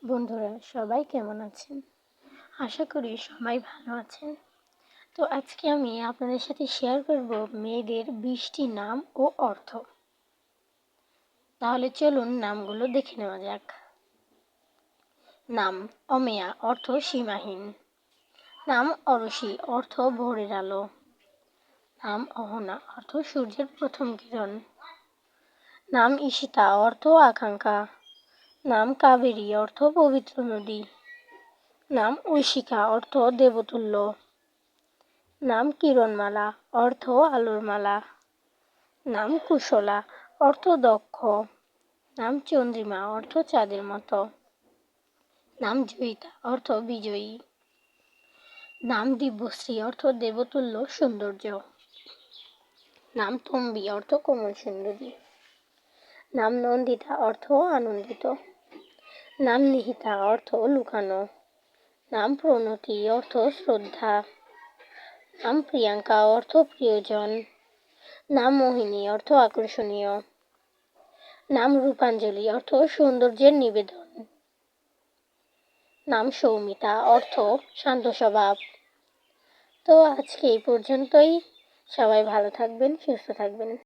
বন্ধুরা সবাই কেমন আছেন? আশা করি সবাই ভালো আছেন। তো আজকে আমি আপনাদের সাথে শেয়ার করব মেয়েদের 20টি নাম ও অর্থ। তাহলে চলুন নামগুলো দেখে নেওয়া যাক। নাম অমেয়া, অর্থ সীমাহীন। নাম অরশি, অর্থ ভোরের আলো। নাম অহনা, অর্থ সূর্যের প্রথম কিরণ। নাম ঈশিতা, অর্থ আকাঙ্ক্ষা। নাম কাবেরী, অর্থ পবিত্র নদী। নাম ঐশিকা, অর্থ দেবতুল্য। নাম কিরণমালা, অর্থ আলোর মালা। নাম কুশলা, অর্থ দক্ষ। নাম চন্দ্রিমা, অর্থ চাঁদের মতো। নাম জয়িতা, অর্থ বিজয়ী। নাম দিব্যশ্রী, অর্থ দেবতুল্য সৌন্দর্য। নাম তম্বী, অর্থ কোমল সুন্দরী। নাম নন্দিতা, অর্থ আনন্দিত। নাম নিহিতা, অর্থ লুকানো। নাম প্রণতি, অর্থ শ্রদ্ধা। নাম প্রিয়াঙ্কা, অর্থ প্রিয়জন। নাম মোহিনী, অর্থ আকর্ষণীয়। নাম রূপাঞ্জলি, অর্থ সৌন্দর্যের নিবেদন। নাম সৌমিতা, অর্থ শান্ত স্বভাব। তো আজকে এই পর্যন্তই। সবাই ভালো থাকবেন, সুস্থ থাকবেন।